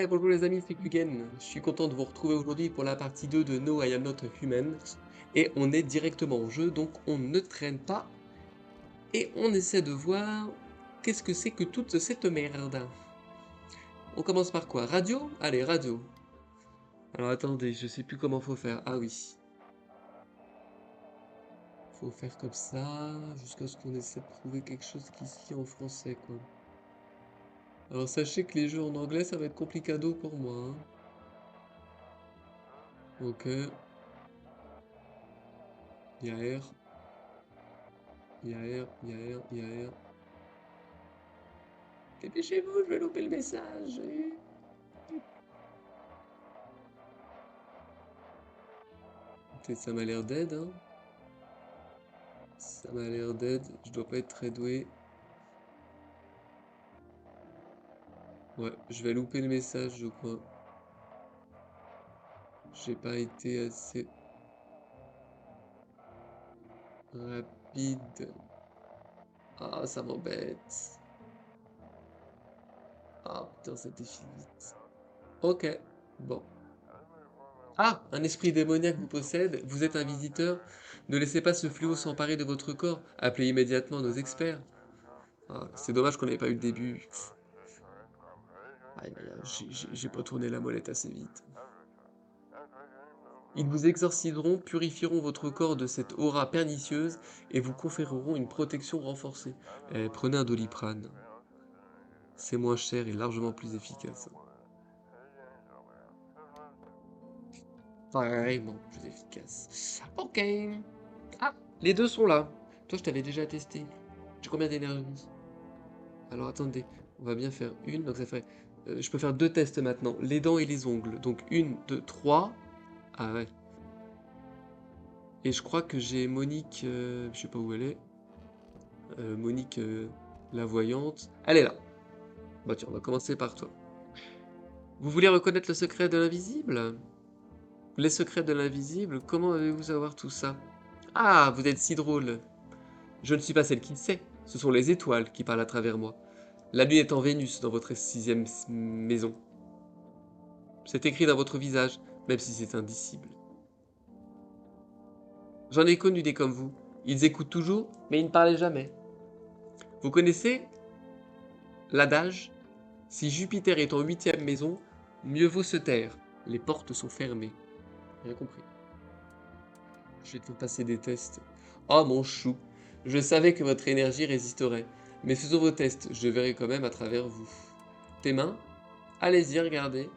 Bonjour les amis, c'est Kugen. Je suis content de vous retrouver aujourd'hui pour la partie 2 de No I Am Not a Human. Et on est directement en jeu, donc on ne traîne pas. Et on essaie de voir qu'est-ce que c'est que toute cette merde. On commence par quoi? Radio? Allez, radio. Alors attendez, je sais plus comment faut faire. Ah oui. Faut faire comme ça, jusqu'à ce qu'on essaie de trouver quelque chose qui s'y en français, quoi. Alors sachez que les jeux en anglais, ça va être complicado pour moi, hein. Ok. Il y a R. Il y a R, il y a R, il y a R. Dépêchez-vous, je vais louper le message. Peut-être ça m'a l'air dead, hein. Ça m'a l'air dead. Je dois pas être très doué. Ouais, je vais louper le message, je crois. J'ai pas été assez rapide. Ah, ça m'embête. Ah, putain, ça défile vite. Ok, bon. Ah, un esprit démoniaque vous possède. Vous êtes un visiteur. Ne laissez pas ce fléau s'emparer de votre corps. Appelez immédiatement nos experts. Ah, c'est dommage qu'on n'ait pas eu le début. Aïe, aïe, aïe, j'ai pas tourné la molette assez vite. Ils vous exorciseront, purifieront votre corps de cette aura pernicieuse et vous conféreront une protection renforcée. Eh, prenez un Doliprane. C'est moins cher et largement plus efficace. Vraiment plus efficace. Ok. Ah, les deux sont là. Toi, je t'avais déjà testé. J'ai combien d'énergie? Alors attendez, on va bien faire une. Donc ça ferait. Je peux faire deux tests maintenant. Les dents et les ongles. Donc une, deux, trois. Ah ouais. Et je crois que j'ai Monique, je sais pas où elle est. Monique, la voyante. Elle est là. Bah tiens, on va commencer par toi. Vous voulez reconnaître le secret de l'invisible? Les secrets de l'invisible, comment avez-vous savoir tout ça? Ah, vous êtes si drôle. Je ne suis pas celle qui le sait. Ce sont les étoiles qui parlent à travers moi. La lune est en Vénus dans votre sixième maison. C'est écrit dans votre visage, même si c'est indicible. J'en ai connu des comme vous. Ils écoutent toujours, mais ils ne parlaient jamais. Vous connaissez l'adage? Si Jupiter est en huitième maison, mieux vaut se taire. Les portes sont fermées. Rien compris. Je vais te passer des tests. Oh mon chou, je savais que votre énergie résisterait. Mais faisons vos tests, je verrai quand même à travers vous. Tes mains? Allez-y, regardez.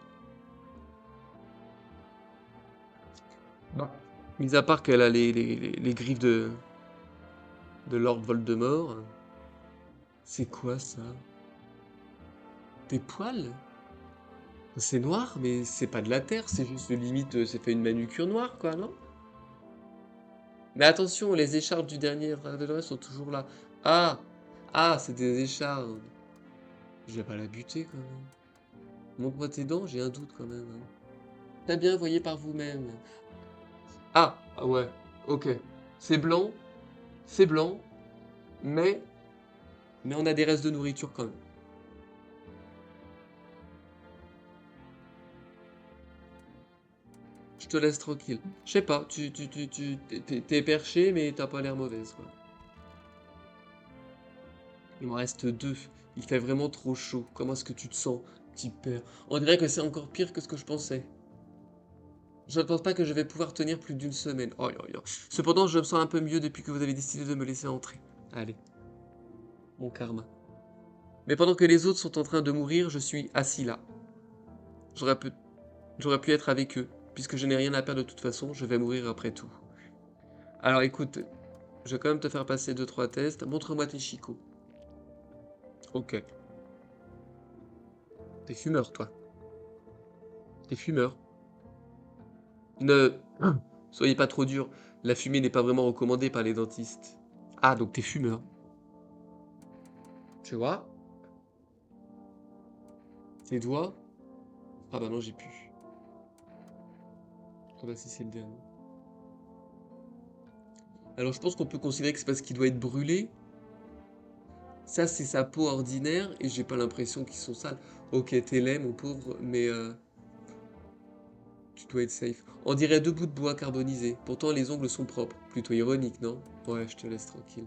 Bah. Mis à part qu'elle a les griffes de Lord Voldemort. C'est quoi ça? Des poils? C'est noir, mais c'est pas de la terre, c'est juste limite, c'est fait une manucure noire, quoi, non? Mais attention, les écharpes du dernier Ravelry sont toujours là. Ah! Ah, c'est des écharpes. Je vais pas la buter, quand même. Montre-moi tes dents, j'ai un doute, quand même, hein. Très bien, voyez par vous-même. Ah! Ah ouais, ok. C'est blanc, mais... Mais on a des restes de nourriture, quand même. Je te laisse tranquille. Je sais pas, t'es perché, mais t'as pas l'air mauvaise, quoi. Il m'en reste deux. Il fait vraiment trop chaud. Comment est-ce que tu te sens, petit père? On dirait que c'est encore pire que ce que je pensais. Je ne pense pas que je vais pouvoir tenir plus d'une semaine. Oh, oh, oh. Cependant, je me sens un peu mieux depuis que vous avez décidé de me laisser entrer. Allez, mon karma. Mais pendant que les autres sont en train de mourir, je suis assis là. J'aurais pu, j'aurais pu être avec eux. Puisque je n'ai rien à perdre de toute façon, je vais mourir après tout. Alors écoute, je vais quand même te faire passer deux trois tests. Montre-moi tes chicots. Ok. T'es fumeur, toi. T'es fumeur. Ne soyez pas trop dur. La fumée n'est pas vraiment recommandée par les dentistes. Ah, donc t'es fumeur. Tu vois? Tes doigts? Ah bah non, j'ai plus. Ah bah si, c'est le dernier. Alors je pense qu'on peut considérer que c'est parce qu'il doit être brûlé. Ça, c'est sa peau ordinaire et j'ai pas l'impression qu'ils sont sales. Ok, t'es laid, mon pauvre, mais tu dois être safe. On dirait deux bouts de bois carbonisés. Pourtant, les ongles sont propres. Plutôt ironique, non? Ouais, je te laisse tranquille.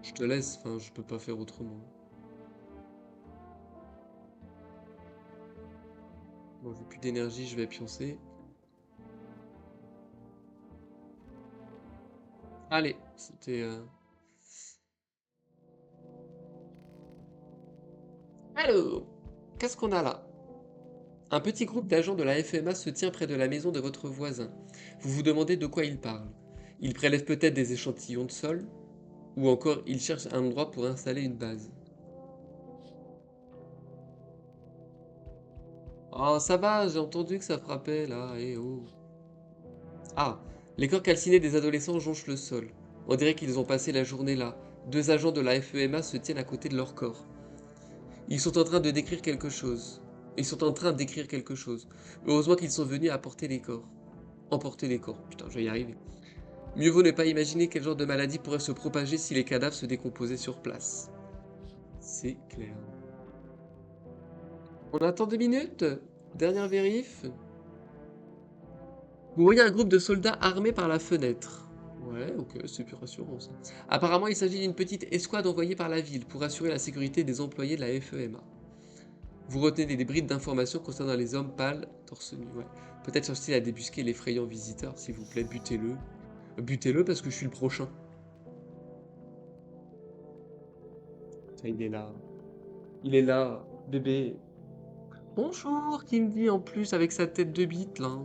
Je te laisse, enfin, je peux pas faire autrement. Bon, j'ai plus d'énergie, je vais pioncer. Allez, c'était... Alors, qu'est-ce qu'on a là? Un petit groupe d'agents de la FEMA se tient près de la maison de votre voisin. Vous vous demandez de quoi il parle. Il prélève peut-être des échantillons de sol, ou encore il cherche un endroit pour installer une base. Oh, ça va, j'ai entendu que ça frappait là, eh oh. Ah, les corps calcinés des adolescents jonchent le sol. On dirait qu'ils ont passé la journée là. Deux agents de la FEMA se tiennent à côté de leur corps. Ils sont en train de décrire quelque chose. Ils sont en train d'écrire quelque chose. Heureusement qu'ils sont venus apporter les corps. Emporter les corps. Putain, je vais y arriver. Mieux vaut ne pas imaginer quel genre de maladie pourrait se propager si les cadavres se décomposaient sur place. C'est clair. On attend 2 minutes. Dernière vérif. Vous voyez un groupe de soldats armés par la fenêtre. Ouais, ok, c'est plus rassurant ça. Apparemment, il s'agit d'une petite escouade envoyée par la ville pour assurer la sécurité des employés de la FEMA. Vous retenez des bribes d'informations concernant les hommes pâles, torse nu, ouais. Peut-être chercher à débusquer l'effrayant visiteur, s'il vous plaît, butez-le. Butez-le parce que je suis le prochain. Ça, il est là. Il est là, bébé. Bonjour, qui me dit en plus avec sa tête de bite là.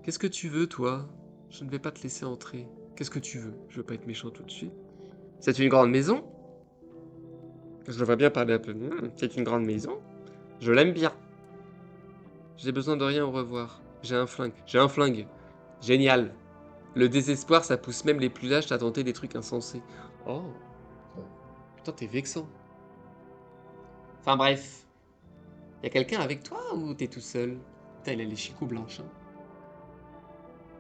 Qu'est-ce que tu veux, toi? Je ne vais pas te laisser entrer. Qu'est-ce que tu veux? Je veux pas être méchant tout de suite. C'est une grande maison? Je devrais bien parler un peu. C'est une grande maison? Je l'aime bien. J'ai besoin de rien au revoir. J'ai un flingue. J'ai un flingue. Génial. Le désespoir, ça pousse même les plus lâches à tenter des trucs insensés. Oh. Putain, t'es vexant. Enfin bref. Y'a quelqu'un avec toi ou t'es tout seul? Putain, il a les chicots blanches, hein.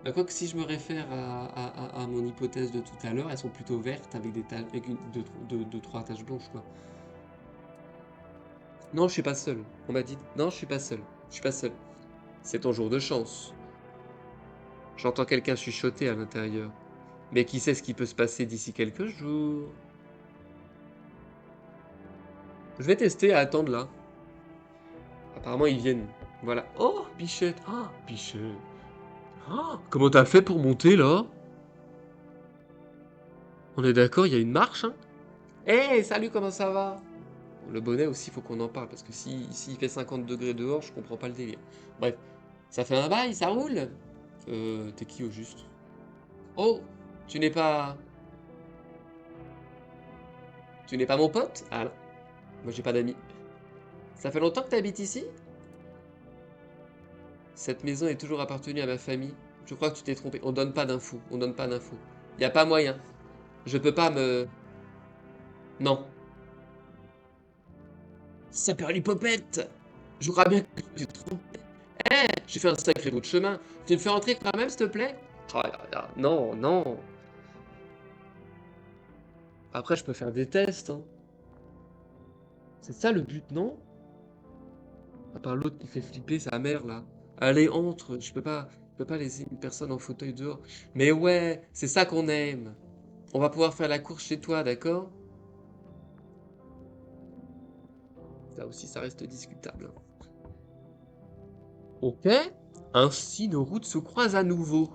Bah, quoique si je me réfère à mon hypothèse de tout à l'heure, elles sont plutôt vertes avec des taches, avec deux, trois taches blanches, quoi. Non, je suis pas seul. On m'a dit. Non, je suis pas seul. Je suis pas seul. C'est ton jour de chance. J'entends quelqu'un chuchoter à l'intérieur. Mais qui sait ce qui peut se passer d'ici quelques jours? Je vais tester à attendre là. Apparemment, ils viennent. Voilà. Oh, Bichette. Ah, Bichette. Ah, comment t'as fait pour monter là? On est d'accord, il y a une marche, hein? Hé, salut, comment ça va? Le bonnet aussi, faut qu'on en parle, parce que s'il fait 50 degrés dehors, je comprends pas le délire. Bref, ça fait un bail, ça roule? T'es qui au juste? Oh, tu n'es pas... Tu n'es pas mon pote? Ah non, moi j'ai pas d'amis. Ça fait longtemps que t'habites ici? Cette maison est toujours appartenue à ma famille. Je crois que tu t'es trompé. On donne pas d'infos, on donne pas d'infos. Y a pas moyen. Je peux pas me... Non. Saperlipopette! Je crois bien que tu te trompes. Eh, j'ai fait un sacré bout de chemin. Tu me fais entrer quand même, s'il te plaît? Oh là là, non, non. Après, je peux faire des tests, hein. C'est ça le but, non? À part l'autre qui fait flipper sa mère, là. Allez, entre. Je peux pas laisser une personne en fauteuil dehors. Mais ouais, c'est ça qu'on aime. On va pouvoir faire la course chez toi, d'accord? Ça aussi, ça reste discutable, hein. Ok. Ainsi, nos routes se croisent à nouveau.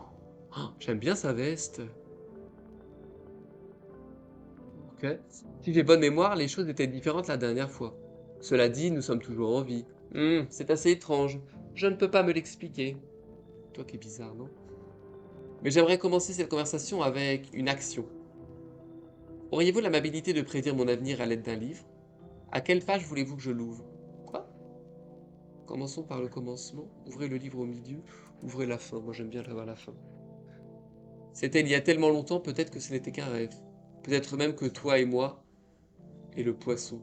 Oh, j'aime bien sa veste. Ok. Si j'ai bonne mémoire, les choses étaient différentes la dernière fois. Cela dit, nous sommes toujours en vie. C'est assez étrange. Je ne peux pas me l'expliquer. Toi qui es bizarre, non? Mais j'aimerais commencer cette conversation avec une action. Auriez-vous l'amabilité de prédire mon avenir à l'aide d'un livre? À quelle page voulez-vous que je l'ouvre? Quoi? Commençons par le commencement. Ouvrez le livre au milieu. Ouvrez la fin. Moi j'aime bien l'avoir la fin. C'était il y a tellement longtemps, peut-être que ce n'était qu'un rêve. Peut-être même que toi et moi, et le poisson.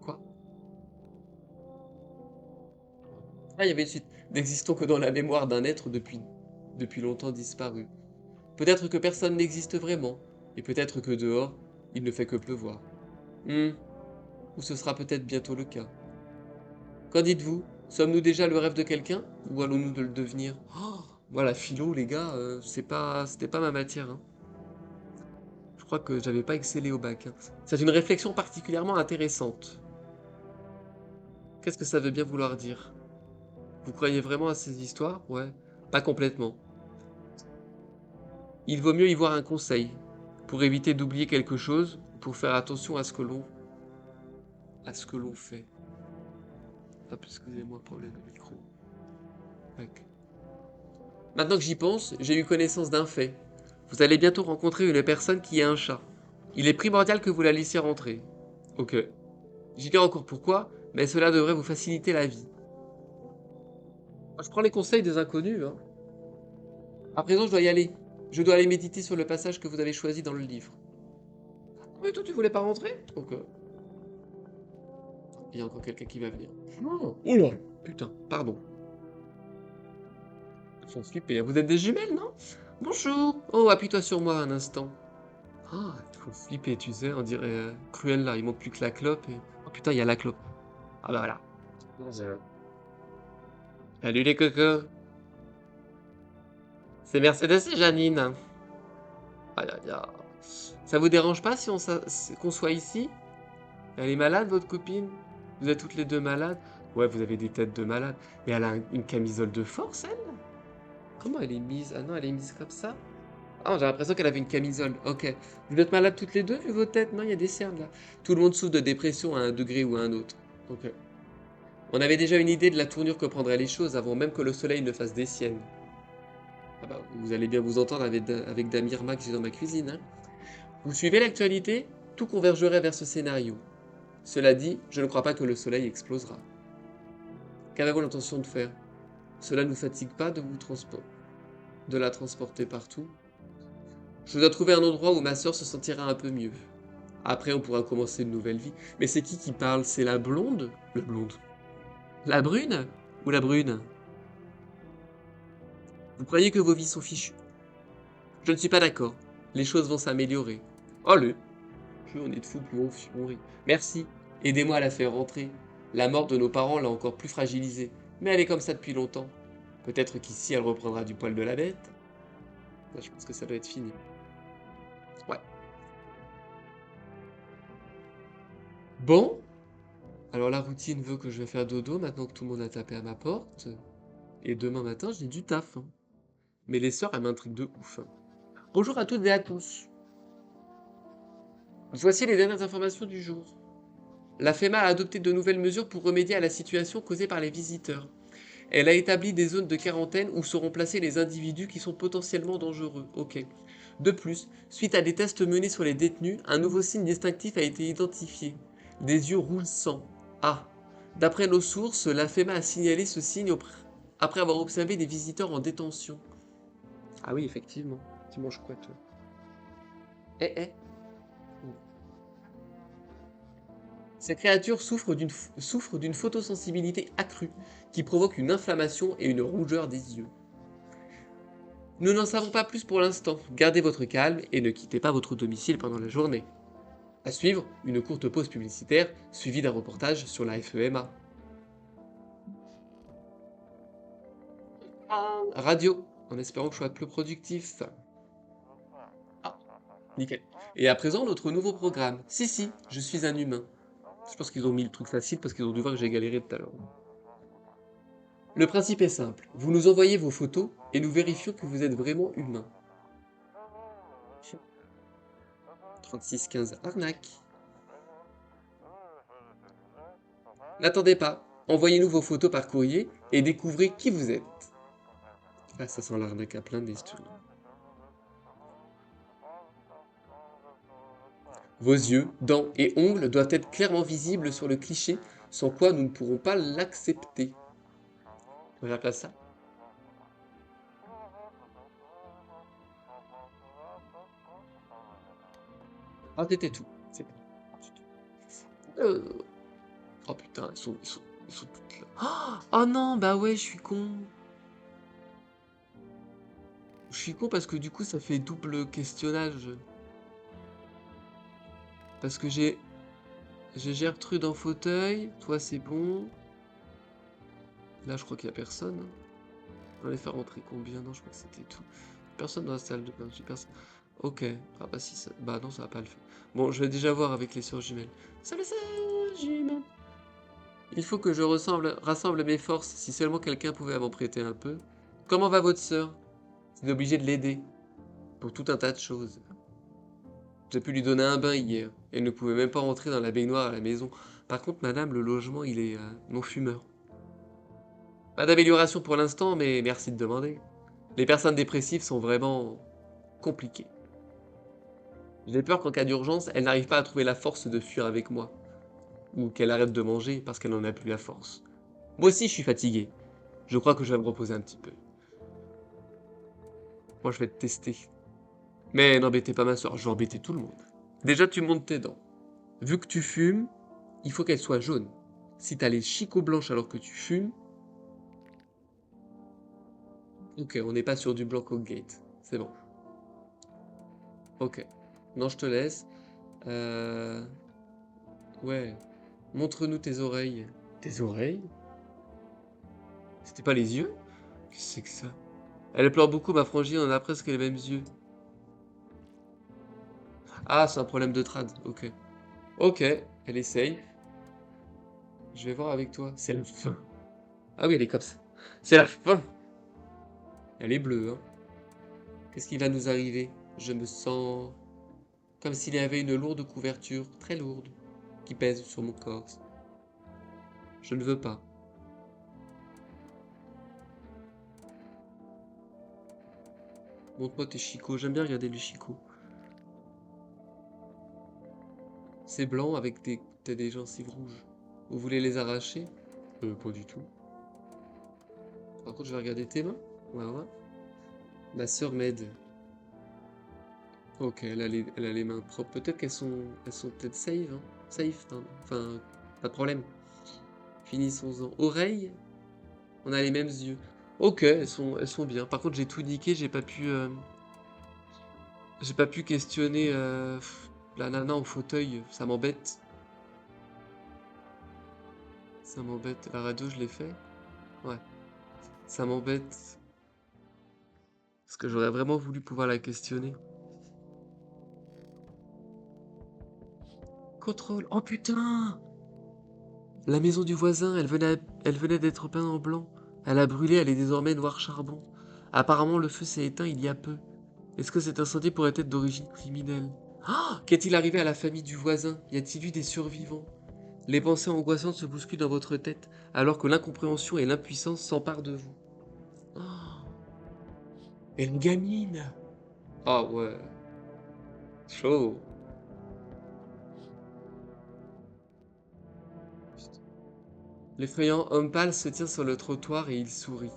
Quoi? Ah, il y avait une suite. N'existons que dans la mémoire d'un être depuis longtemps disparu. Peut-être que personne n'existe vraiment, et peut-être que dehors, il ne fait que pleuvoir. ou ce sera peut-être bientôt le cas? Qu'en dites-vous? Sommes-nous déjà le rêve de quelqu'un ou allons-nous de le devenir? Oh, moi, la philo, les gars, c'était pas ma matière, hein. Je crois que j'avais pas excellé au bac, hein. C'est une réflexion particulièrement intéressante. Qu'est-ce que ça veut bien vouloir dire? Vous croyez vraiment à ces histoires? Ouais, pas complètement. Il vaut mieux y voir un conseil, pour éviter d'oublier quelque chose, pour faire attention à ce que l'on fait. Hop, excusez-moi, problème de micro. Tac. Maintenant que j'y pense, j'ai eu connaissance d'un fait. Vous allez bientôt rencontrer une personne qui a un chat. Il est primordial que vous la laissiez rentrer. Ok. J'ignore encore pourquoi, mais cela devrait vous faciliter la vie. Moi, je prends les conseils des inconnus, hein. À présent, je dois y aller. Je dois aller méditer sur le passage que vous avez choisi dans le livre. Mais toi, tu voulais pas rentrer? Ok. Il y a encore quelqu'un qui va venir. Oh, oula, putain, pardon. Ils sont flippés. Vous êtes des jumelles, non? Bonjour. Oh, appuie-toi sur moi un instant. Ah, il faut flipper, tu sais, on dirait Cruella, il manque plus que la clope et... Oh putain, il y a la clope. Ah bah voilà. Salut les cocos. C'est Mercedes et Janine. Ah, ça vous dérange pas si qu'on soit ici? Elle est malade, votre copine? Vous êtes toutes les deux malades? Ouais, vous avez des têtes de malades. Mais elle a une camisole de force, elle? Comment elle est mise? Ah non, elle est mise comme ça? Ah, j'ai l'impression qu'elle avait une camisole. Ok. Vous êtes malades toutes les deux, vu vos têtes? Non, il y a des cernes là. Tout le monde souffre de dépression à un degré ou à un autre. Ok. On avait déjà une idée de la tournure que prendraient les choses avant même que le soleil ne fasse des siennes. Ah bah, vous allez bien vous entendre avec Damirma que j'ai dans ma cuisine, hein. Vous suivez l'actualité? Tout convergerait vers ce scénario. Cela dit, je ne crois pas que le soleil explosera. Qu'avez-vous l'intention de faire? Cela ne nous fatigue pas de la transporter partout? Je dois trouver un endroit où ma sœur se sentira un peu mieux. Après, on pourra commencer une nouvelle vie. Mais c'est qui parle? C'est la blonde? Le blonde. La brune? Ou la brune? Vous croyez que vos vies sont fichues? Je ne suis pas d'accord. Les choses vont s'améliorer. Allez, plus on est de fous, plus on rit. Merci, aidez-moi à la faire rentrer. La mort de nos parents l'a encore plus fragilisée, mais elle est comme ça depuis longtemps. Peut-être qu'ici elle reprendra du poil de la bête. Là, je pense que ça doit être fini. Ouais. Bon, alors la routine veut que je vais faire dodo maintenant que tout le monde a tapé à ma porte. Et demain matin, j'ai du taf, hein. Mais les sœurs, elles m'intriguent de ouf, hein. Bonjour à toutes et à tous. Voici les dernières informations du jour. La FEMA a adopté de nouvelles mesures pour remédier à la situation causée par les visiteurs. Elle a établi des zones de quarantaine où seront placés les individus qui sont potentiellement dangereux. Ok. De plus, suite à des tests menés sur les détenus, un nouveau signe distinctif a été identifié. Des yeux rouge sang. Ah. D'après nos sources, la FEMA a signalé ce signe après avoir observé des visiteurs en détention. Ah oui, effectivement. Tu manges quoi, toi? Eh, eh. Ces créatures souffrent d'une photosensibilité accrue, qui provoque une inflammation et une rougeur des yeux. Nous n'en savons pas plus pour l'instant. Gardez votre calme et ne quittez pas votre domicile pendant la journée. À suivre, une courte pause publicitaire, suivie d'un reportage sur la FEMA. Radio, en espérant que je sois plus productif. Ah, nickel. Et à présent, notre nouveau programme. Si, je suis un humain. Je pense qu'ils ont mis le truc facile parce qu'ils ont dû voir que j'ai galéré tout à l'heure. Le principe est simple. Vous nous envoyez vos photos et nous vérifions que vous êtes vraiment humain. 3615 arnaque. N'attendez pas. Envoyez-nous vos photos par courrier et découvrez qui vous êtes. Ah, ça sent l'arnaque à plein d'histoires. Vos yeux, dents et ongles doivent être clairement visibles sur le cliché, sans quoi nous ne pourrons pas l'accepter. On remplace ça. Ah, c'était tout. C'est bon. Oh putain, ils sont toutes là. Oh non, bah ouais, je suis con. Je suis con parce que du coup, ça fait double questionnage. Parce que j'ai J'ai Gertrude en fauteuil. Toi, c'est bon. Là, je crois qu'il y a personne. On va les faire rentrer combien? Non, je crois que c'était tout. Personne dans la salle de bain. J'ai personne. Ok. Ah bah si ça... Bah non, ça va pas le faire. Bon, je vais déjà voir avec les sœurs jumelles. Salut sœurs jumelles. Il faut que je rassemble mes forces. Si seulement quelqu'un pouvait m'en prêter un peu. Comment va votre sœur? Vous êtes obligé de l'aider. Pour tout un tas de choses. J'ai pu lui donner un bain hier. Elle ne pouvait même pas rentrer dans la baignoire à la maison. Par contre, madame, le logement, il est non fumeur. Pas d'amélioration pour l'instant, mais merci de demander. Les personnes dépressives sont vraiment compliquées. J'ai peur qu'en cas d'urgence, elle n'arrive pas à trouver la force de fuir avec moi. Ou qu'elle arrête de manger parce qu'elle n'en a plus la force. Moi aussi, je suis fatigué. Je crois que je vais me reposer un petit peu. Moi, je vais te tester. Mais n'embêtez pas ma soeur, je vais embêter tout le monde. Déjà, tu montes tes dents. Vu que tu fumes, il faut qu'elles soient jaunes. Si t'as les chicots blanches alors que tu fumes... Ok, on n'est pas sur du Blanco Gate. C'est bon. Ok. Non, je te laisse. Euh... Ouais. Montre-nous tes oreilles. Tes oreilles? C'était pas les yeux? Qu'est-ce que c'est que ça? Elle pleure beaucoup, ma frangine, on a presque les mêmes yeux. Ah, c'est un problème de trad. Ok. Ok, elle essaye. Je vais voir avec toi. C'est la fin. Ah oui, elle est comme ça. C'est la fin. Elle est bleue, hein. Qu'est-ce qui va nous arriver? Je me sens comme s'il y avait une lourde couverture, très lourde, qui pèse sur mon corps. Je ne veux pas. Montre-moi tes chicots. J'aime bien regarder les chicots. C'est blanc avec t'as des gencives rouges. Vous voulez les arracher? Pas du tout. Par contre, je vais regarder tes mains. Ouais, ouais. Ma sœur m'aide. Ok, elle a les mains propres. Peut-être elles sont peut-être safe, hein. Safe, pardon. Enfin, pas de problème. Finissons-en. Oreilles, on a les mêmes yeux. Ok, elles sont bien. Par contre, j'ai tout niqué, j'ai pas pu questionner la nana en fauteuil. Ça m'embête. Ça m'embête. La radio, je l'ai fait. Ouais. Ça m'embête. Parce que j'aurais vraiment voulu pouvoir la questionner. Contrôle. Oh putain! La maison du voisin, elle venait d'être peinte en blanc. Elle a brûlé, elle est désormais noir charbon. Apparemment, le feu s'est éteint il y a peu. Est-ce que cet incendie pourrait être d'origine criminelle? Ah! Qu'est-il arrivé à la famille du voisin? Y a-t-il eu des survivants? Les pensées angoissantes se bousculent dans votre tête, alors que l'incompréhension et l'impuissance s'emparent de vous. Oh, et une gamine! Ah ouais, chaud. L'effrayant homme pâle se tient sur le trottoir et il sourit.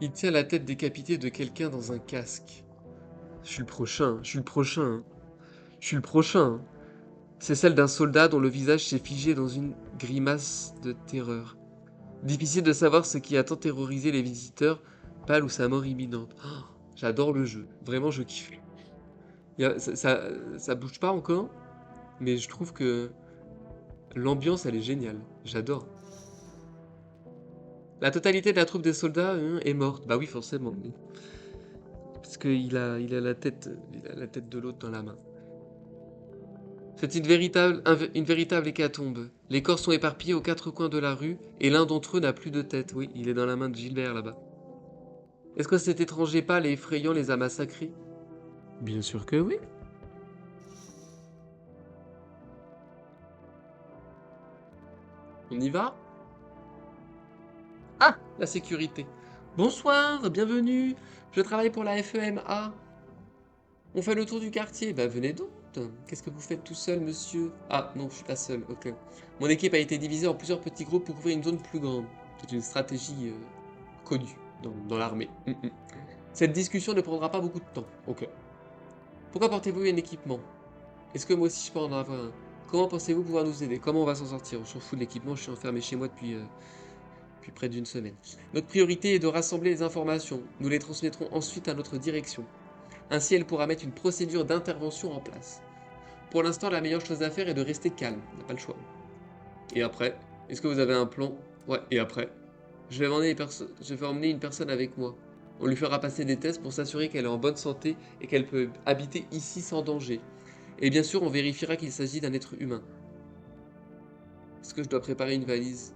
Il tient la tête décapitée de quelqu'un dans un casque. Je suis le prochain, je suis le prochain, je suis le prochain. C'est celle d'un soldat dont le visage s'est figé dans une grimace de terreur. Difficile de savoir ce qui a tant terrorisé les visiteurs, pâle ou sa mort imminente. Oh, j'adore le jeu, vraiment je kiffe. Ça bouge pas encore, mais je trouve que l'ambiance elle est géniale, j'adore. La totalité de la troupe des soldats est morte, bah oui forcément, parce il a la tête de l'autre dans la main. C'est une véritable hécatombe. Les corps sont éparpillés aux quatre coins de la rue, et l'un d'entre eux n'a plus de tête. Oui, il est dans la main de Gilbert là-bas. Est-ce que cet étranger pâle et effrayant les a massacrés? Bien sûr que oui. On y va? Ah, la sécurité. Bonsoir, bienvenue. Je travaille pour la FEMA. On fait le tour du quartier. Bah venez donc. Qu'est-ce que vous faites tout seul, monsieur? Ah non, je suis pas seul. Ok. Mon équipe a été divisée en plusieurs petits groupes pour couvrir une zone plus grande. C'est une stratégie connue dans l'armée. Cette discussion ne prendra pas beaucoup de temps. Ok. Pourquoi portez-vous un équipement? Est-ce que moi aussi je peux en avoir un? Comment pensez-vous pouvoir nous aider? Comment on va s'en sortir? On s'en fout de l'équipement, je suis enfermé chez moi depuis près d'1 semaine. Notre priorité est de rassembler les informations. Nous les transmettrons ensuite à notre direction. Ainsi, elle pourra mettre une procédure d'intervention en place. Pour l'instant, la meilleure chose à faire est de rester calme. On n'a pas le choix. Et après, est-ce que vous avez un plan? Ouais, et après? Je vais emmener une personne avec moi. On lui fera passer des tests pour s'assurer qu'elle est en bonne santé et qu'elle peut habiter ici sans danger. Et bien sûr, on vérifiera qu'il s'agit d'un être humain. Est-ce que je dois préparer une valise?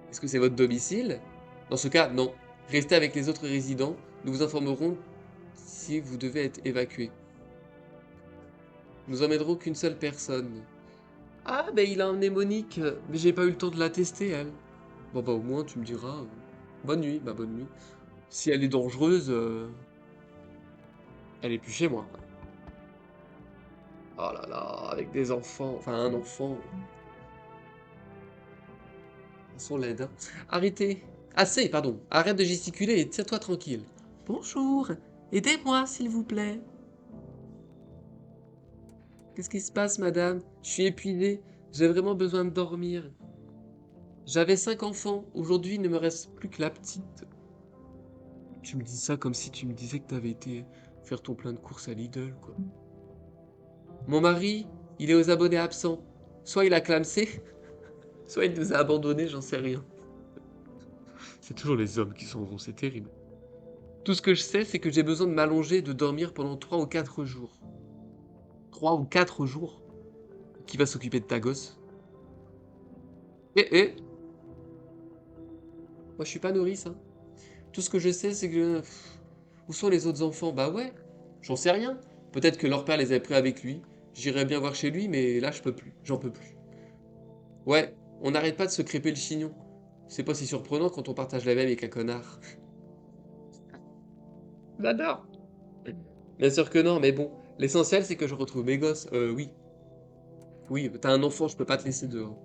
Est-ce que c'est votre domicile? Dans ce cas, non. Restez avec les autres résidents. Nous vous informerons si vous devez être évacué. Nous emmènerons qu'une seule personne. Ah, ben il a emmené Monique, mais j'ai pas eu le temps de la tester, elle. Bon, bah au moins, tu me diras. Bonne nuit, bah bonne nuit. Si elle est dangereuse, elle est plus chez moi. Oh là là, avec des enfants, enfin un enfant, ils sont laides, hein. Arrêtez. Assez, pardon. Arrête de gesticuler et tiens-toi tranquille. Bonjour, aidez-moi s'il vous plaît. Qu'est-ce qui se passe, madame? Je suis épuisé, j'ai vraiment besoin de dormir. J'avais 5 enfants, aujourd'hui il ne me reste plus que la petite. Tu me dis ça comme si tu me disais que t'avais été faire ton plein de courses à Lidl, quoi. Mon mari, il est aux abonnés absents. Soit il a clamsé, soit il nous a abandonnés, j'en sais rien. C'est toujours les hommes qui s'en vont, c'est terrible. Tout ce que je sais, c'est que j'ai besoin de m'allonger et de dormir pendant 3 ou 4 jours. 3 ou 4 jours? Qui va s'occuper de ta gosse? Eh. Moi je suis pas nourrice, hein. Tout ce que je sais, c'est que... Où sont les autres enfants? Bah ouais, j'en sais rien. Peut-être que leur père les avait pris avec lui. J'irais bien voir chez lui, mais là je peux plus. J'en peux plus. Ouais, on n'arrête pas de se crêper le chignon. C'est pas si surprenant quand on partage la même avec un connard. J'adore. Bien sûr que non, mais bon. L'essentiel, c'est que je retrouve mes gosses. Oui. Oui, t'as un enfant, je peux pas te laisser dehors.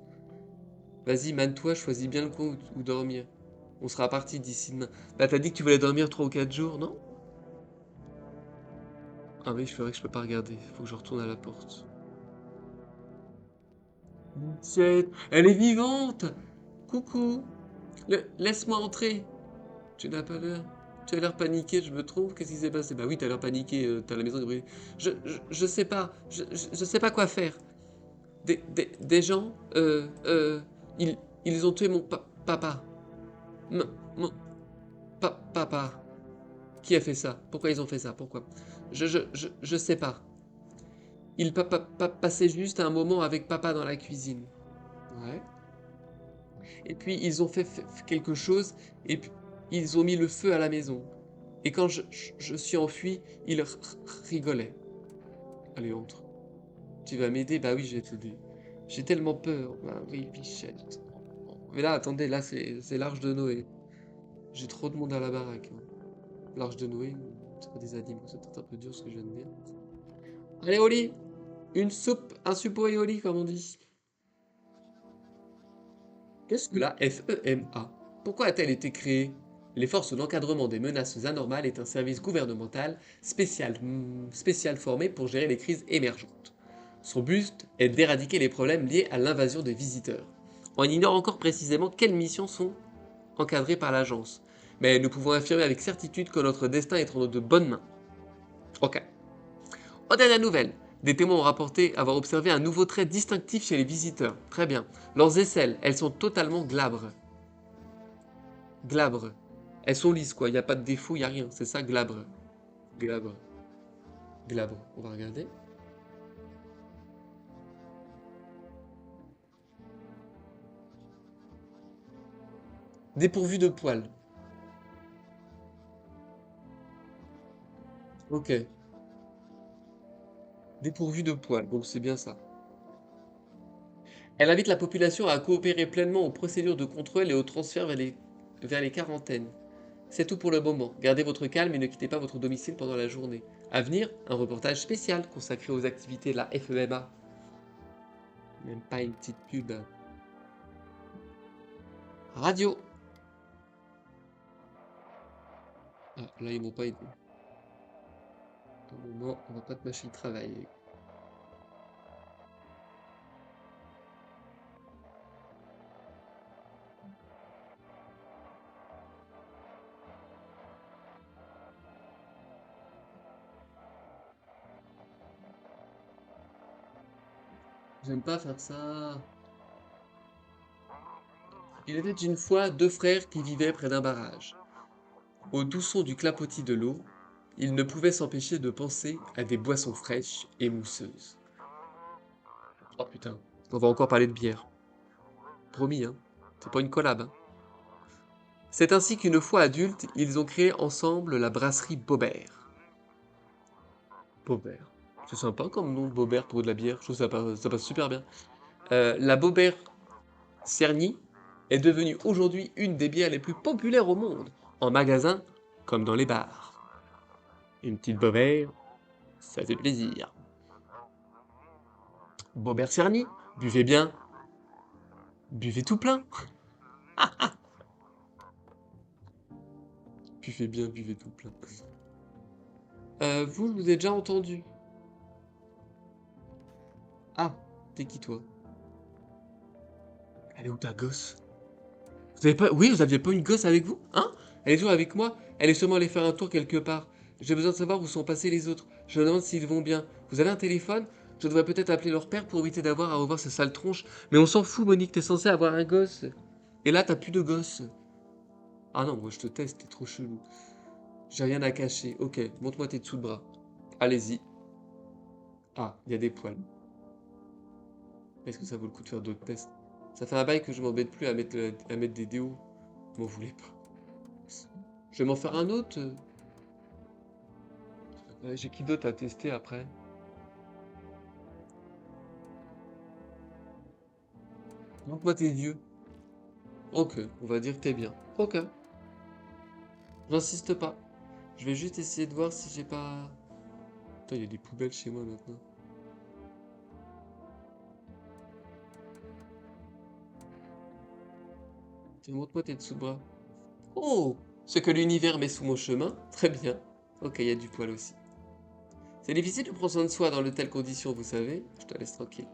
Vas-y, mane-toi, choisis bien le coin où dormir. On sera parti d'ici demain. Bah, t'as dit que tu voulais dormir 3 ou 4 jours, non? Ah oui, je ferais que je peux pas regarder. Faut que je retourne à la porte. Tiens, elle est vivante! Coucou! Laisse-moi entrer! Tu n'as pas l'air. Tu as l'air paniqué, je me trompe? Qu'est-ce qui s'est passé? Bah oui, t'as l'air paniqué, t'as la maison brûlée. Je sais pas, je sais pas quoi faire. Des gens, ils ont tué mon papa. M- mon papa. Qui a fait ça? Pourquoi ils ont fait ça? Pourquoi? Je sais pas. Ils passaient juste un moment avec papa dans la cuisine. Ouais. Et puis ils ont fait quelque chose et puis ils ont mis le feu à la maison. Et quand je suis enfui, ils rigolaient. Allez, entre. Tu vas m'aider? Bah oui, je vais t'aider. J'ai tellement peur. Bah oui, Bichette. Mais là, attendez, là, c'est l'Arche de Noé. J'ai trop de monde à la baraque, hein. L'Arche de Noé, c'est pas des animaux, c'est peut-être un peu dur ce que je viens de dire. Allez, au lit! Une soupe, un suppôt au lit, comme on dit. Qu'est-ce que la FEMA? Pourquoi a-t-elle été créée? Les forces d'encadrement des menaces anormales est un service gouvernemental spécial formé pour gérer les crises émergentes. Son but est d'éradiquer les problèmes liés à l'invasion des visiteurs. On ignore encore précisément quelles missions sont encadrées par l'agence, mais nous pouvons affirmer avec certitude que notre destin est entre de bonnes mains. Ok. Aux dernières nouvelles, des témoins ont rapporté avoir observé un nouveau trait distinctif chez les visiteurs. Très bien. Leurs aisselles, elles sont totalement glabres. Glabre. Elles sont lisses, quoi. Il n'y a pas de défaut, il n'y a rien. C'est ça, glabre. Glabre. Glabre. On va regarder. Dépourvu de poils. Ok. Dépourvu de poils. Donc c'est bien ça. Elle invite la population à coopérer pleinement aux procédures de contrôle et au transfert vers les quarantaines. C'est tout pour le moment. Gardez votre calme et ne quittez pas votre domicile pendant la journée. À venir, un reportage spécial consacré aux activités de la FEMA. Même pas une petite pub. Radio. Ah, là, ils m'ont pas aidé. Pour le moment, on va pas te mâcher le travail. J'aime pas faire ça. Il était une fois deux frères qui vivaient près d'un barrage. Au doux son du clapotis de l'eau, ils ne pouvaient s'empêcher de penser à des boissons fraîches et mousseuses. Oh putain, on va encore parler de bière. Promis, hein. C'est pas une collab, hein. C'est ainsi qu'une fois adultes, ils ont créé ensemble la brasserie Bobert. Bobert. C'est sympa comme nom, Bobert, pour de la bière. Je trouve ça passe super bien. La Bobert Cerny est devenue aujourd'hui une des bières les plus populaires au monde, en magasin comme dans les bars. Une petite Bobert, ça fait plaisir. Bobert Cerny, buvez bien, buvez tout plein. Buvez bien, buvez tout plein. Vous, je vous ai déjà entendu. Ah, t'es qui toi? Elle est où ta gosse? Vous avez pas... Oui, vous aviez pas une gosse avec vous? Hein? Elle est toujours avec moi? Elle est sûrement allée faire un tour quelque part. J'ai besoin de savoir où sont passés les autres. Je me demande s'ils vont bien. Vous avez un téléphone? Je devrais peut-être appeler leur père pour éviter d'avoir à revoir sa sale tronche. Mais on s'en fout, Monique, t'es censée avoir un gosse. Et là, t'as plus de gosse. Ah non, moi je te teste, t'es trop chelou. J'ai rien à cacher. Ok, montre-moi tes dessous de bras. Allez-y. Ah, il y a des poils. Est-ce que ça vaut le coup de faire d'autres tests? Ça fait un bail que je m'embête plus à mettre des déos. M'en voulez pas. Je vais m'en faire un autre. J'ai qui d'autre à tester après? Montre-moi tes yeux. Ok, on va dire que t'es bien. Ok, j'insiste pas. Je vais juste essayer de voir si j'ai pas... Putain, il y a des poubelles chez moi maintenant. Tiens, montre-moi tes dessous de bras. Oh! Ce que l'univers met sous mon chemin. Très bien. Ok, il y a du poil aussi. C'est difficile de prendre soin de soi dans de telles conditions, vous savez. Je te laisse tranquille.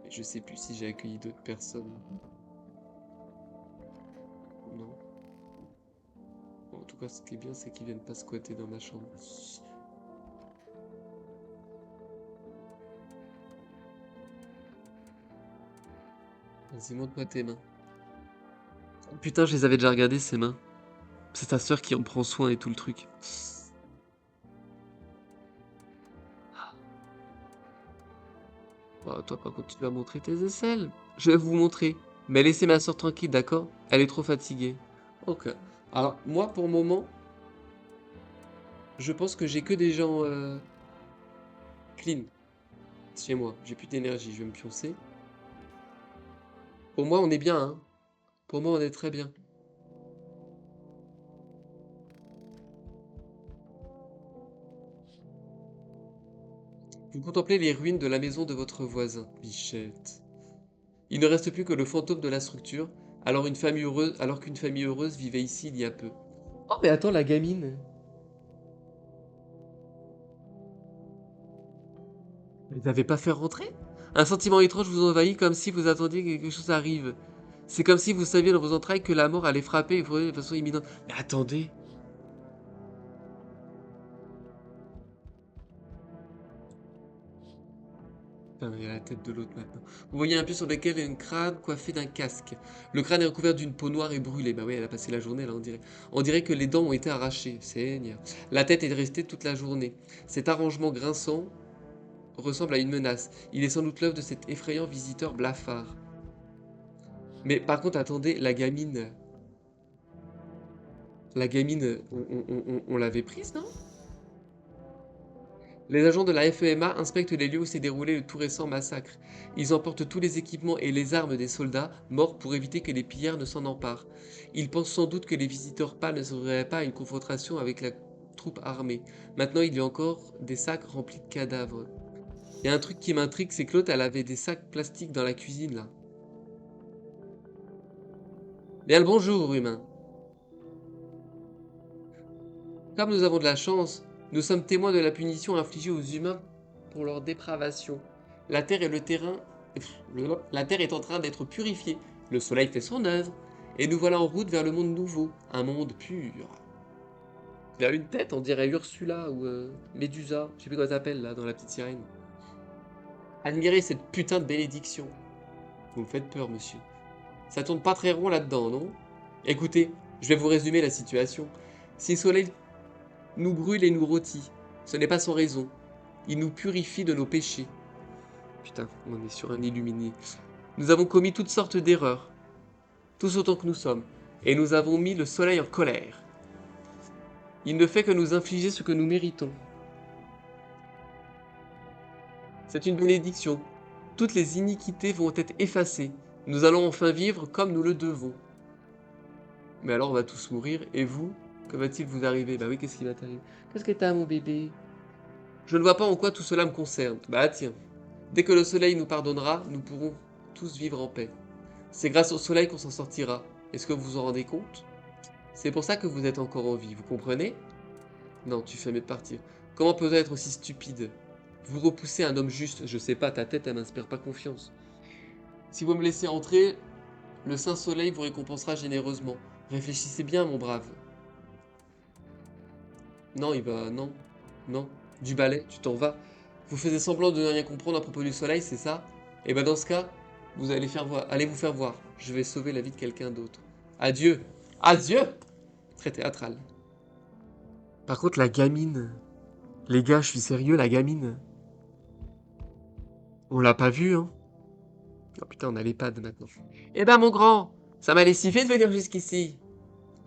Mais je sais plus si j'ai accueilli d'autres personnes. Non. Bon, en tout cas, ce qui est bien, c'est qu'ils viennent pas squatter dans ma chambre. Vas-y, montre-moi tes mains. Putain, je les avais déjà regardées, ces mains. C'est ta sœur qui en prend soin et tout le truc. Bah, toi, par contre, tu vas montrer tes aisselles. Je vais vous montrer. Mais laissez ma sœur tranquille, d'accord? Elle est trop fatiguée. Ok. Alors, moi, pour le moment, je pense que j'ai que des gens clean chez moi. J'ai plus d'énergie, je vais me pioncer. Pour moi, on est bien, hein. Pour moi, on est très bien. Vous contemplez les ruines de la maison de votre voisin, Bichette. Il ne reste plus que le fantôme de la structure, alors qu'une famille heureuse vivait ici il y a peu. Oh, mais attends, la gamine. Vous n'avez pas fait rentrer? Un sentiment étrange vous envahit comme si vous attendiez que quelque chose arrive. C'est comme si vous saviez dans vos entrailles que la mort allait frapper et frapper de façon imminente. Mais attendez. Putain, il y a la tête de l'autre maintenant. Vous voyez un pied sur lequel il y a un crâne coiffé d'un casque. Le crâne est recouvert d'une peau noire et brûlée. Bah oui, elle a passé la journée là, on dirait. On dirait que les dents ont été arrachées. Seigneur. La tête est restée toute la journée. Cet arrangement grinçant ressemble à une menace. Il est sans doute l'œuvre de cet effrayant visiteur blafard. Mais par contre, attendez, la gamine. La gamine, on l'avait prise, non? Les agents de la FEMA inspectent les lieux où s'est déroulé le tout récent massacre. Ils emportent tous les équipements et les armes des soldats morts pour éviter que les pillards ne s'en emparent. Ils pensent sans doute que les visiteurs pâles ne s'ouvriraient pas à une confrontation avec la troupe armée. Maintenant, il y a encore des sacs remplis de cadavres. Il y a un truc qui m'intrigue, c'est que l'autre, elle avait des sacs plastiques dans la cuisine, là. Bien le bonjour, humain. Comme nous avons de la chance, nous sommes témoins de la punition infligée aux humains pour leur dépravation. La terre et le terrain. La terre est en train d'être purifiée. Le soleil fait son œuvre. Et nous voilà en route vers le monde nouveau. Un monde pur. Il a une tête, on dirait Ursula ou Médusa. Je sais plus comment elle s'appelle là, dans la petite sirène. Admirez cette putain de bénédiction. Vous me faites peur, monsieur. Ça tourne pas très rond là-dedans, non? Écoutez, je vais vous résumer la situation. Si le soleil nous brûle et nous rôtit, ce n'est pas sans raison. Il nous purifie de nos péchés. Putain, on est sur un illuminé. Nous avons commis toutes sortes d'erreurs, tous autant que nous sommes, et nous avons mis le soleil en colère. Il ne fait que nous infliger ce que nous méritons. C'est une bénédiction. Toutes les iniquités vont être effacées. Nous allons enfin vivre comme nous le devons. Mais alors on va tous mourir, et vous? Que va-t-il vous arriver? Bah oui, qu'est-ce qui va t'arriver? Qu'est-ce que t'as, mon bébé? Je ne vois pas en quoi tout cela me concerne. Bah tiens, dès que le soleil nous pardonnera, nous pourrons tous vivre en paix. C'est grâce au soleil qu'on s'en sortira. Est-ce que vous vous en rendez compte? C'est pour ça que vous êtes encore en vie, vous comprenez? Non, tu fais mieux de partir. Comment peut-on être aussi stupide? Vous repoussez un homme juste, je sais pas, ta tête, elle m'inspire pas confiance. Si vous me laissez entrer, le saint soleil vous récompensera généreusement. Réfléchissez bien, mon brave. Non, il va... Non. Non. Du balai, tu t'en vas. Vous faisiez semblant de ne rien comprendre à propos du soleil, c'est ça? Et ben dans ce cas, vous allez allez vous faire voir. Je vais sauver la vie de quelqu'un d'autre. Adieu. Adieu! Très théâtral. Par contre, la gamine... Les gars, je suis sérieux, la gamine. On l'a pas vue, hein? Oh putain, on a l'EHPAD maintenant. Eh ben mon grand, ça m'a lessivé de venir jusqu'ici.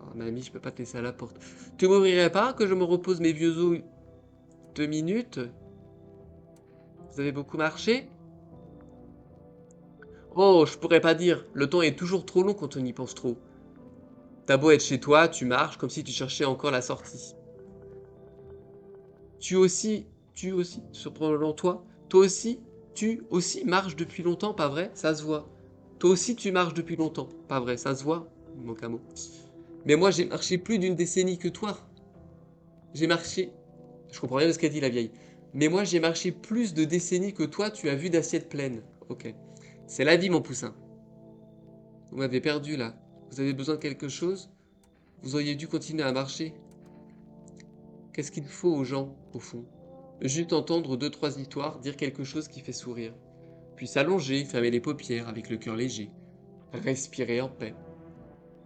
Oh mamie, je peux pas te laisser à la porte. Tu m'ouvrirais pas que je me repose mes vieux os 2 minutes? Vous avez beaucoup marché? Oh, je pourrais pas dire. Le temps est toujours trop long quand on y pense trop. T'as beau être chez toi, tu marches comme si tu cherchais encore la sortie. Tu aussi, surprenant toi aussi, tu aussi marches depuis longtemps, pas vrai? Ça se voit. Toi aussi tu marches depuis longtemps, pas vrai? Ça se voit? Il manque un mot. Mais moi j'ai marché plus d'une décennie que toi. J'ai marché... Je comprends rien de ce qu'a dit la vieille. Mais moi j'ai marché plus de décennies que toi, tu as vu d'assiettes pleines. Ok. C'est la vie, mon poussin. Vous m'avez perdu là. Vous avez besoin de quelque chose? Vous auriez dû continuer à marcher. Qu'est-ce qu'il faut aux gens, au fond? Juste entendre 2-3 histoires, dire quelque chose qui fait sourire. Puis s'allonger, fermer les paupières avec le cœur léger. Respirer en paix.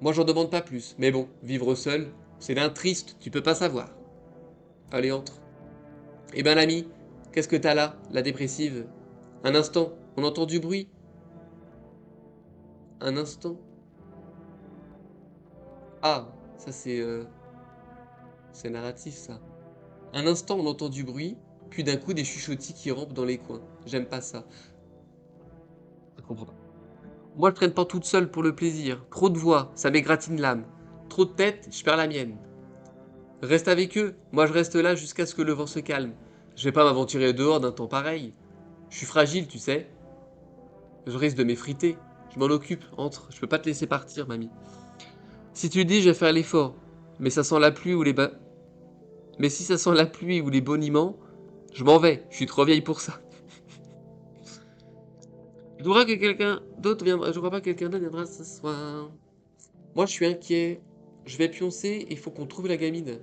Moi j'en demande pas plus, mais bon, vivre seul, c'est d'un triste, tu peux pas savoir. Allez, entre. Eh ben l'ami, qu'est-ce que t'as là, la dépressive? Un instant, on entend du bruit? Un instant? Ah, ça c'est narratif ça. Un instant, on entend du bruit, puis d'un coup des chuchotis qui rampent dans les coins. J'aime pas ça. Je comprends pas. Moi, je traîne pas toute seule pour le plaisir. Trop de voix, ça m'égratine l'âme. Trop de tête, je perds la mienne. Reste avec eux, moi je reste là jusqu'à ce que le vent se calme. Je vais pas m'aventurer dehors d'un temps pareil. Je suis fragile, tu sais. Je risque de m'effriter. Je m'en occupe, entre. Je peux pas te laisser partir, mamie. Si tu dis, je vais faire l'effort. Mais ça sent la pluie ou les Mais si ça sent la pluie ou les boniments, je m'en vais. Je suis trop vieille pour ça. Je crois que quelqu'un d'autre viendra. Je crois pas que quelqu'un d'autre viendra ce soir. Moi, je suis inquiet. Je vais pioncer et il faut qu'on trouve la gamine.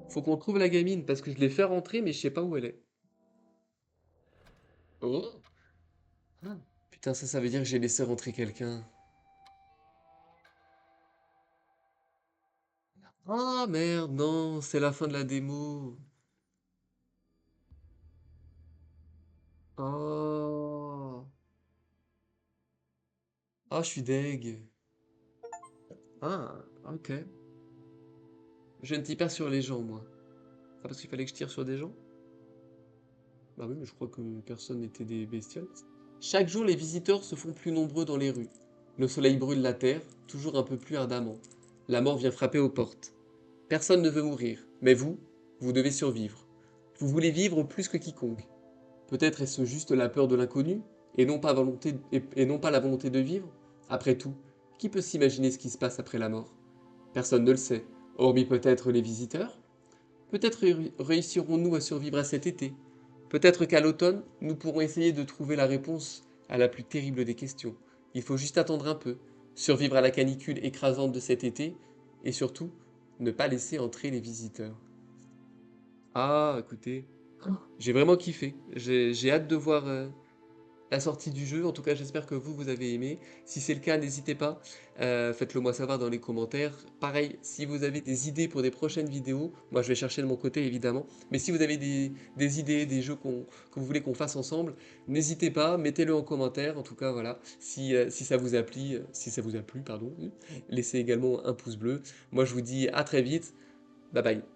Faut qu'on trouve la gamine parce que je l'ai fait rentrer, mais je sais pas où elle est. Oh. Ah. Putain, ça veut dire que j'ai laissé rentrer quelqu'un. Ah merde, non, c'est la fin de la démo. Oh. Ah, je suis deg. Ah, ok. Je ne tire pas sur les gens, moi. Ah, parce qu'il fallait que je tire sur des gens? Bah oui, mais je crois que personne n'était des bestioles. Chaque jour, les visiteurs se font plus nombreux dans les rues. Le soleil brûle la terre, toujours un peu plus ardemment. La mort vient frapper aux portes. Personne ne veut mourir, mais vous devez survivre. Vous voulez vivre plus que quiconque. Peut-être est-ce juste la peur de l'inconnu, et non pas et non pas la volonté de vivre? Après tout, qui peut s'imaginer ce qui se passe après la mort? Personne ne le sait, hormis peut-être les visiteurs. Peut-être réussirons-nous à survivre à cet été. Peut-être qu'à l'automne, nous pourrons essayer de trouver la réponse à la plus terrible des questions. Il faut juste attendre un peu, survivre à la canicule écrasante de cet été, et surtout, ne pas laisser entrer les visiteurs. Ah, écoutez. J'ai vraiment kiffé. J'ai hâte de voir la sortie du jeu. En tout cas, j'espère que vous avez aimé. Si c'est le cas, n'hésitez pas. Faites-le moi savoir dans les commentaires. Pareil, si vous avez des idées pour des prochaines vidéos, moi je vais chercher de mon côté évidemment. Mais si vous avez des idées, des jeux que vous voulez qu'on fasse ensemble, n'hésitez pas, mettez-le en commentaire. En tout cas, voilà. Si ça vous a plu, si ça vous a plu, pardon, laissez également un pouce bleu. Moi je vous dis à très vite. Bye bye.